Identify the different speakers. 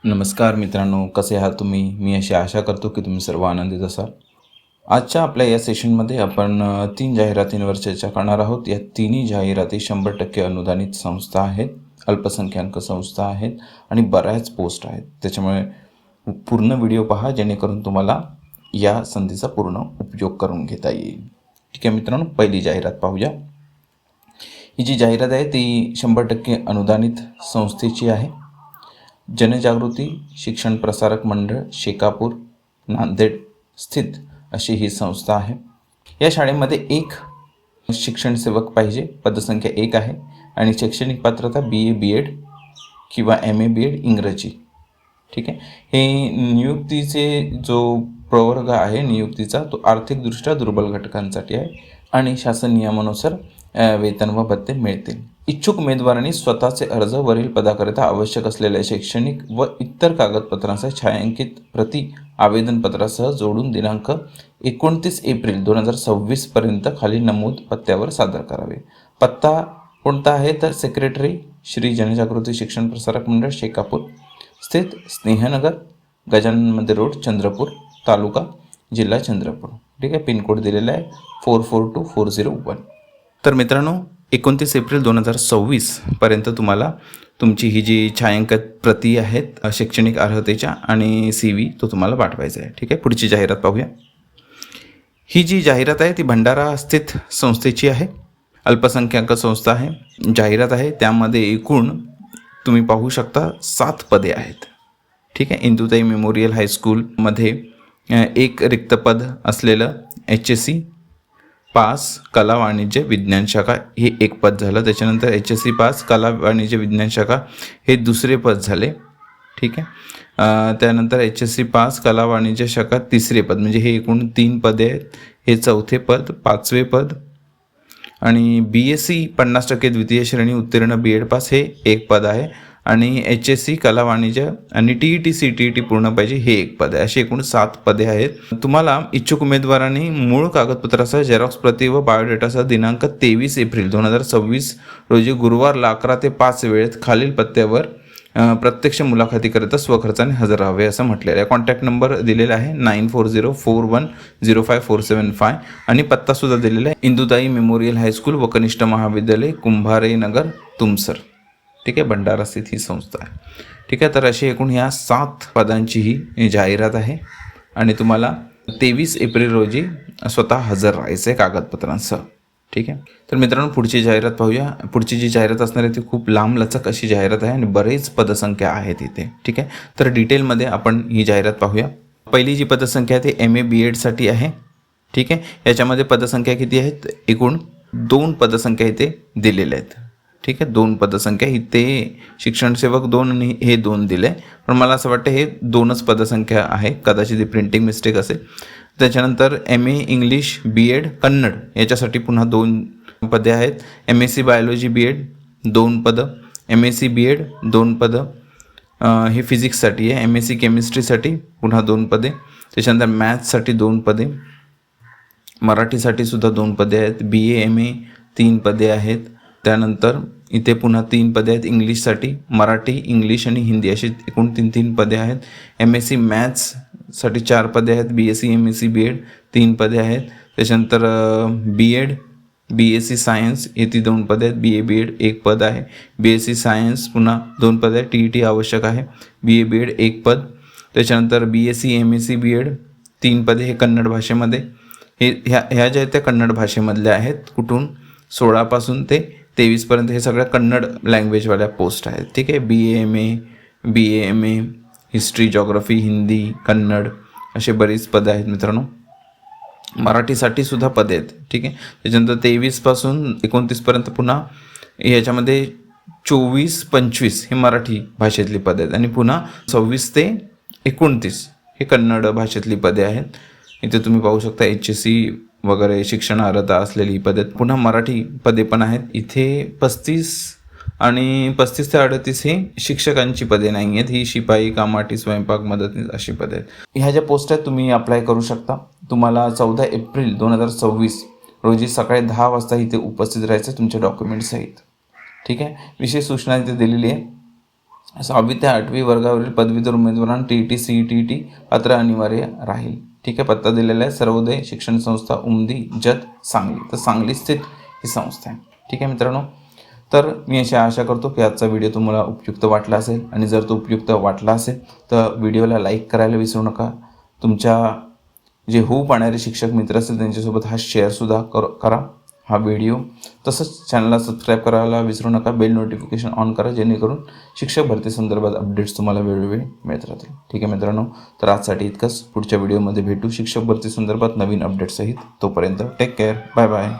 Speaker 1: नमस्कार मित्रांनो, कसे आहात तुम्ही? मी अशी आशा करतो की तुम्ही सर्व आनंदित असाल. आजच्या आपल्या या सेशनमध्ये आपण 3 जाहिरातींवर चर्चा करणार आहोत. या तिन्ही जाहिराती 100% अनुदानित संस्था आहेत, अल्पसंख्याक संस्था आहेत आणि बऱ्याच पोस्ट आहेत. त्याच्यामुळे पूर्ण व्हिडिओ पहा जेणेकरून तुम्हाला या संधीचा पूर्ण उपयोग करून घेता येईल. ठीक आहे मित्रांनो, पहिली जाहिरात पाहूया. ही जी जाहिरात आहे ती 100% अनुदानित संस्थेची आहे. जनजागृती शिक्षण प्रसारक मंडळ शेकापूर नांदेड स्थित अशी ही संस्था आहे. या शाळेमध्ये एक शिक्षण सेवक पाहिजे. पदसंख्या 1 आहे आणि शैक्षणिक पात्रता BA BEd किंवा MA BEd इंग्रजी. ठीक आहे. हे नियुक्तीचे जो प्रवर्ग आहे नियुक्तीचा तो आर्थिकदृष्ट्या दुर्बल घटकांसाठी आहे आणि शासन नियमानुसार वेतन व भत्ते मिळतील. इच्छुक उमेदवारांनी स्वतःचे अर्ज वरील पदाकरिता आवश्यक असलेल्या शैक्षणिक व इतर कागदपत्रांसह छायांकित प्रति आवेदनपत्रासह जोडून दिनांक 29 एप्रिल 2026 पर्यंत खालील नमूद पत्त्यावर सादर करावे. पत्ता कोणता आहे तर सेक्रेटरी श्री जनजागृती शिक्षण प्रसारक मंडळ शेकापूर स्थित स्नेहनगर गजानन मंदिर रोड चंद्रपूर तालुका जिल्हा चंद्रपूर. ठीक आहे. पिनकोड दिलेला आहे 442401. तर मित्रांनो 29 एप्रिल 2026 पर्यंत तुम्हाला तुमची ही जी छायांकित प्रती आहेत शैक्षणिक अर्हतेच्या आणि CV तो तुम्हाला पाठवायचा आहे. ठीक आहे. पुढची जाहिरात पाहूया. ही जी जाहिरात आहे ती भंडारा स्थित संस्थेची आहे. अल्पसंख्याक संस्था आहे. जाहिरात आहे त्यामध्ये एकूण तुम्ही पाहू शकता 7 पदे आहेत. ठीक आहे. इंदुताई मेमोरियल हायस्कूलमध्ये एक रिक्त पद असलेलं HSC पास कला वाणिज्य विज्ञान शाखा हे एक पद झालं. त्याच्यानंतर HSC पास कला वाणिज्य विज्ञान शाखा हे दुसरे पद झाले. ठीक आहे. त्यानंतर HSC पास कला वाणिज्य शाखा तिसरे पद म्हणजे हे एकूण 3 पदे आहेत. हे चौथे पद, 5वे पद आणि BSc 50% द्वितीय श्रेणी उत्तीर्ण BEd पास हे एक पद आहे आणि HSC कला वाणिज्य आणि TET CTET पूर्ण पाहिजे हे एक पद आहे. अशी एकूण 7 पदे आहेत. तुम्हाला इच्छुक उमेदवारांनी मूळ कागदपत्रासह झेरॉक्स प्रती व बायोडेटासह दिनांक 23 एप्रिल 2026 रोजी गुरुवार 11 ते 5 वेळेत खालील पत्त्यावर प्रत्यक्ष मुलाखतीकरिता स्वखर्चाने हजर राहावे असं म्हटलेलं आहे. कॉन्टॅक्ट नंबर दिलेला आहे 9404105475 आणि पत्तासुद्धा दिलेला आहे इंदुताई मेमोरियल हायस्कूल व कनिष्ठ महाविद्यालय कुंभारे नगर तुमसर. ठीक आहे. भंडारा स्थित ही संस्था आहे. ठीक आहे. तर अशी एकूण ह्या 7 पदांची ही जाहिरात आहे आणि तुम्हाला 23 एप्रिल रोजी स्वतः हजर राहायचं आहे कागदपत्रांसह. ठीक आहे. तर मित्रांनो पुढची जाहिरात पाहूया. पुढची जी जाहिरात असणार आहे ती खूप लांब लचक अशी जाहिरात आहे आणि बरेच पदसंख्या आहेत इथे. ठीक आहे. तर डिटेलमध्ये आपण ही जाहिरात पाहूया. पहिली जी पदसंख्या आहे ती MA BEd साठी आहे. ठीक आहे. याच्यामध्ये पदसंख्या किती आहेत? एकूण 2 पदसंख्या इथे दिलेल्या आहेत. ठीक आहे. 2 पदसंख्या इथे शिक्षणसेवक 2 आणि हे 2 दिले पण मला असं वाटतं हे 2च पदसंख्या आहे. कदाचित ही प्रिंटिंग मिस्टेक असेल. त्याच्यानंतर MA इंग्लिश BEd कन्नड याच्यासाठी पुन्हा 2 पदे आहेत. MSc बायोलॉजी BEd 2 पदं. MSc BEd 2 पदं. हे फिजिक्ससाठी आहे. MSc केमिस्ट्रीसाठी पुन्हा 2 पदे. त्याच्यानंतर मॅथ्ससाठी 2 पदे. मराठीसाठी सुद्धा 2 पदे आहेत. BA MA 3 पदे आहेत. त्यानंतर इथे पुन्हा 3 पदे आहेत इंग्लिशसाठी. मराठी इंग्लिश आणि हिंदी अशी एकूण 3 पदे आहेत. MSc मॅथ्ससाठी 4 पदे आहेत. BSc MSc BEd 3 पदे आहेत. त्याच्यानंतर BEd BSc सायन्स हे 2 पदे आहेत. BA BEd 1 पद आहे. BSc सायन्स पुन्हा 2 पदे आहेत. TET आवश्यक आहे. BA BEd 1 पद. त्याच्यानंतर BSc MSc BEd 3 पदे हे कन्नड भाषेमध्ये. ह्या ज्या आहेत त्या कन्नड भाषेमधल्या आहेत. कुठून 16 पासून ते 23 पर्यंत हे सगळ्या कन्नड लँग्वेजवाल्या पोस्ट आहेत. ठीक आहे. BA MA BA MA history geography Hindi Kannada असे बरीच पदं आहेत मित्रांनो. मराठीसाठी सुद्धा पदे आहेत. ठीक आहे. त्याच्यानंतर 23 पासून 29 पर्यंत पुन्हा ह्याच्यामध्ये 24-25 हे मराठी भाषेतली पदे आहेत आणि पुन्हा 26 ते 29 हे कन्नड भाषेतली पदे आहेत. इथे तुम्ही पाहू शकता HSC वगैरे शिक्षण अर्हता असलेली पदे. पुन्हा मराठी पदे पण आहेत. इथे 35 आणि 35 ते 38 हे शिक्षकांची पदे नाही आहेत. ही शिपाई कामाठी स्वयंपाक मदतनीस अशी पदे आहेत. ह्या ज्या पोस्ट आहेत तुम्ही अप्लाय करू शकता. तुम्हाला 14 एप्रिल 2026 रोजी सकाळी 10 वाजता इथे उपस्थित राहायचं तुमच्या डॉक्युमेंट्स सहित. ठीक आहे. विशेष सूचना इथे दिलेली आहे. 6वी ते 8वी वर्गावरील पदवीधर उमेदवारांना TET CET पात्र अनिवार्य राहील. ठीक आहे, पत्ता दिलेला आहे सर्वोदय शिक्षण संस्था उमदी जत सांगली. तर सांगली स्थित ही संस्था आहे. ठीक आहे मित्रांनो, तर मी अशी आशा करतो की आजचा व्हिडिओ तुम्हाला उपयुक्त वाटला असेल, आणि जर तो उपयुक्त वाटला असेल तर व्हिडिओला लाईक करायला विसरू नका. तुमच्या जे होऊ पाहणारे शिक्षक मित्र असतील त्यांच्यासोबत हा शेअरसुद्धा करा हा व्हिडिओ. तसंच चॅनलला सबस्क्राईब करायला विसरू नका. बेल नोटिफिकेशन ऑन करा, जेणेकरून शिक्षक भरती संदर्भात अपडेट्स तुम्हाला वेळोवेळी मिळत राहतील. ठीक आहे मित्रांनो, तर आजसाठी इतकंच. पुढच्या व्हिडिओमध्ये भेटू शिक्षक भरती संदर्भात नवीन अपडेट्ससहित. तोपर्यंत टेक केअर, बाय बाय.